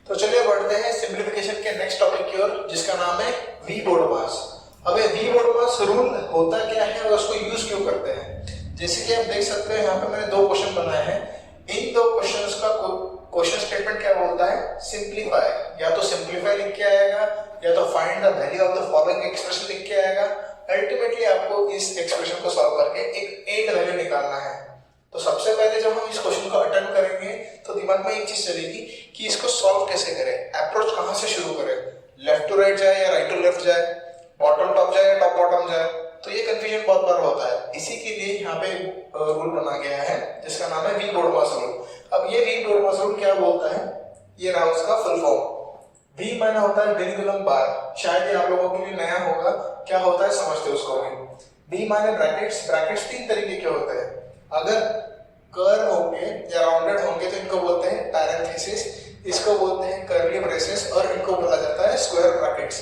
तो चलिए बढ़ते हैं सिंप्लीफिकेशन के नेक्स्ट टॉपिक की ओर, जिसका नाम है वी बोडोमास। अब ये वी बोडोमास रूल होता क्या है और उसको यूज क्यों करते हैं। जैसे कि आप देख सकते हैं यहाँ पे मैंने दो क्वेश्चन बनाए हैं। इन दो क्वेश्चंस का क्वेश्चन स्टेटमेंट क्या बोलता है, सिंप्लीफाई, या तो सिंप्लीफाई लिख के आएगा या तो find the value of the following expression लिख के आएगा। अल्टीमेटली आपको इस एक्सप्रेशन को सॉल्व करके एक एंड वैल्यू निकालना है। तो सबसे पहले जब हम इस क्वेश्चन को अटेम्प्ट करेंगे तो दिमाग में एक चीज चलेगी कि इसको सॉल्व कैसे करें, अप्रोच कहां से शुरू करें, लेफ्ट टू राइट जाए या राइट टू लेफ्ट जाए, बॉटम टॉप जाए या टॉप बॉटम जाए। तो ये कंफ्यूजन बहुत बार होता है। इसी के लिए यहाँ पे रूल बना गया है जिसका नाम है वी बोडोमास रूल। अब ये वी बोडोमास रूल क्या बोलता है, ये रहा उसका फुल फॉर्म। वी माना होता है विनिकुलम बार, शायद ये आप लोगों के लिए नया होगा, क्या होता है समझते उसको भी। वी माने ब्रैकेट्स। ब्रैकेट्स तीन तरीके के होते हैं, अगर कर्व होंगे या राउंडेड होंगे तो इनको बोलते हैं पैरेंथेसिस, इसको बोलते हैं कर्ली ब्रेसेस और इनको बोला जाता है स्क्वायर ब्रैकेट्स।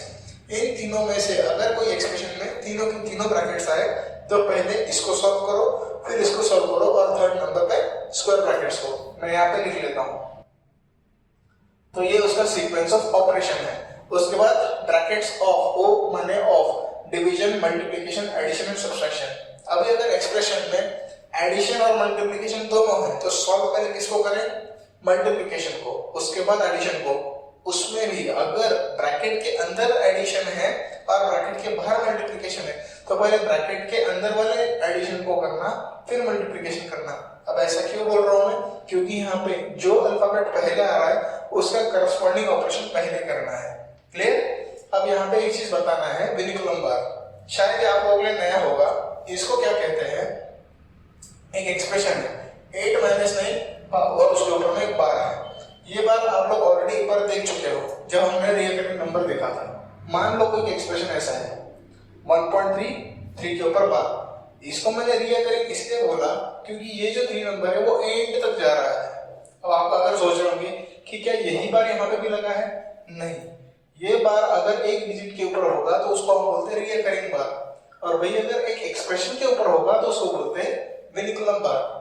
इन तीनों में से अगर कोई एक्सप्रेशन में तीनों के तीनों ब्रैकेट्स आए तो पहले इसको सॉल्व करो, फिर इसको सॉल्व करो और थर्ड नंबर पे स्क्वायर ब्रैकेट्स को मैं यहाँ पे लिख लेता हूँ। तो ये उसका सीक्वेंस ऑफ ऑपरेशन है। उसके बाद ब्रैकेट्स ऑफ, ओ माने of, division, multiplication, addition and subtraction. अभी अगर एक्सप्रेशन में एडिशन और मल्टीप्लिकेशन दोनों है तो सॉल्व पहले किसको करें, मल्टीप्लिकेशन को, उसके बाद एडिशन को। उसमें भी अगर ब्रैकेट के अंदर एडिशन है और ब्रैकेट के बाहर मल्टीप्लिकेशन है तो पहले ब्रैकेट के अंदर वाले एडिशन को करना, फिर मल्टीप्लिकेशन करना। अब ऐसा क्यों बोल रहा हूं मैं, क्योंकि यहाँ पे जो अल्फाबेट पहले आ रहा है उसका करस्पॉन्डिंग ऑपरेशन पहले करना है। क्लियर। अब यहाँ पे एक चीज बताना है, विनिकुलम बार शायद आप लोगों के लिए नया होगा। इसको क्या कहते हैं, एक एक्सप्रेशन है 8 - 9 और उसके ऊपर में एक बार है। ये बार आप लोग ऑलरेडी एक बार देख चुके हो जब हमने रियल नंबर देखा था। मान लो कोई एक्सप्रेशन ऐसा है 1.33 के ऊपर बार। इसको मैंने रिकरिंग इसलिए बोला क्योंकि ये जो 3 नंबर है वो एंड तक जा रहा है। अब आप अगर सोच रहे होंगे कि क्या यही बार यहाँ पे भी लगा है, नहीं, ये बार अगर एक डिजिट के ऊपर होगा तो उसको हम बोलते हैं रिकरिंग बार, और वही अगर एक एक्सप्रेशन के ऊपर होगा तो उसको बोलते हैं विनिकुलम बार।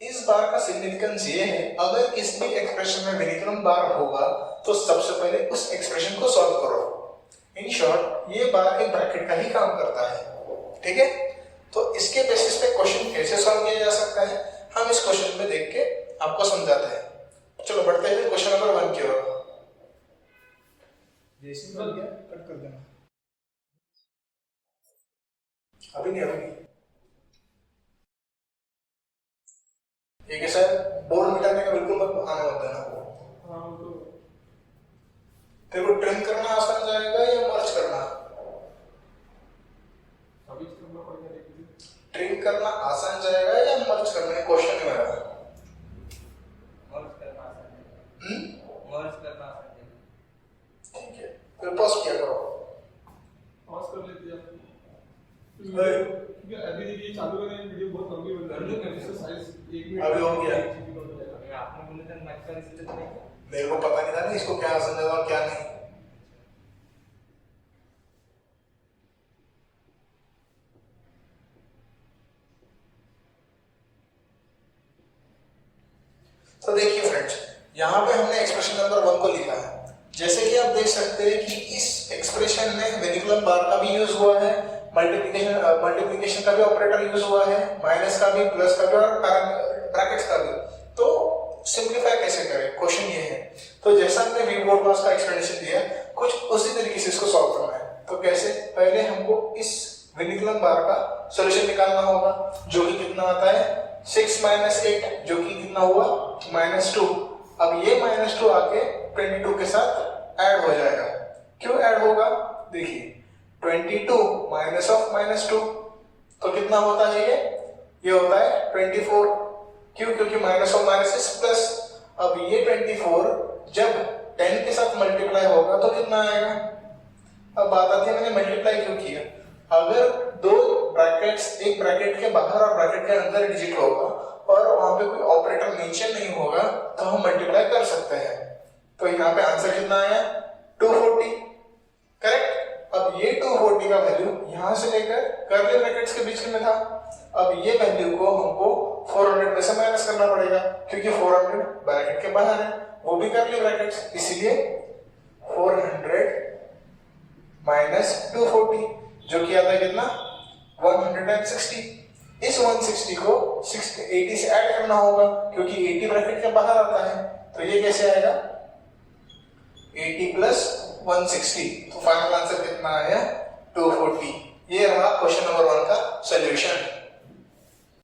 इस बार का सिग्निफिकेंस ये है, अगर किसी भी एक्सप्रेशन में विनिकुलम बार होगा तो सबसे पहले उस एक्सप्रेशन को सॉल्व करो। इन शॉर्ट ये बार एक ब्रैकेट का ही काम करता है। ठीक है, तो इसके बेसिस पे क्वेश्चन कैसे सॉल्व किया जा सकता है हम इस क्वेश्चन में देख के आपको समझाते हैं। चलो बढ़ते हैं क्वेश्चन नंबर 1 की ओर। जैसे बन गया कट कर देना, अभी नहीं। ये कैसा है, बोर्ड मिटाने का बिल्कुल मत आने होता है ना। हाँ, तो तेरे को ट्रिम करना आसान जाएगा या मर्ज करना, अभी ट्रिम करना आसान जाएगा या मर्ज करना है, क्वेश्चन है मेरा। मर्ज करना आसान है। मर्ज करना आसान है। ठीक है, फिर पॉज किया करो, पॉज कर लेते हैं क्योंकि अभी देखिए चालू करने में वीडियो बहुत लंबी बन रही है। एक्सरसाइज 1 मिनट अभी हो गया। आपने बोला था मैथ का इसलिए नहीं, मेरे को पता नहीं था ना इसको क्या समझा और क्या नहीं। तो देखिए फ्रेंड्स, यहाँ पे हमने एक्सप्रेशन नंबर 1 को लिखा है। जैसे कि आप देख सकते हैं कि इस एक्सप्रेशन में विनिकुलम बार का भी यूज हुआ है, मल्टीप्लिकेशन का भी ऑपरेटर यूज हुआ है, माइनस का भी, प्लस का भी और ब्रैकेट्स का भी। तो सिंप्लीफाई कैसे करें, क्वेश्चन ये है। तो जैसा हमने वी बोडोमास का एक्सप्लेनेशन दिया, कुछ उसी तरीके से इसको सॉल्व करना है। तो कैसे, पहले हमको इस विनिकुलम बार का सॉल्यूशन निकालना होगा, जो कि कितना आता है 6 - 8, जो कि कितना हुआ -2। अब ये -2 आके 22 के साथ ऐड हो जाएगा। क्यों ऐड होगा, देखिए 22 माइनस ऑफ -2 तो कितना होता है, ये होता है 24। क्यों, क्योंकि minus of minus is plus. अब ये 24 जब 10 के साथ मल्टीप्लाई होगा तो कितना आएगा। अब बात आती है मैंने मल्टीप्लाई क्यों किया, अगर दो ब्रैकेट्स, एक ब्रैकेट के बाहर और ब्रैकेट के अंदर डिजिट होगा और वहां पे कोई ऑपरेटर नीचे नहीं होगा तो हम मल्टीप्लाई कर सकते हैं। तो यहाँ पे आंसर कितना आया 240, करेक्ट। अब ये 240 का वैल्यू यहाँ से लेकर कर्ली ब्रैकेट्स के बीच में था। अब ये वैल्यू को हमको 400 में से माइनस करना पड़ेगा क्योंकि 400 ब्रैकेट के बाहर है, वो भी कर्ली ब्रैकेट्स, इसलिए 400 माइनस 240 जो कि आता है कितना 160। इस 160 को 80 से ऐड करना होगा क्योंकि 80 ब्रैकेट के बाहर आता है, तो ये कैसे आएगा 80 प्लस 160, तो फाइनल आंसर कितना आया 240। ये रहा क्वेश्चन नंबर 1 का सोल्यूशन।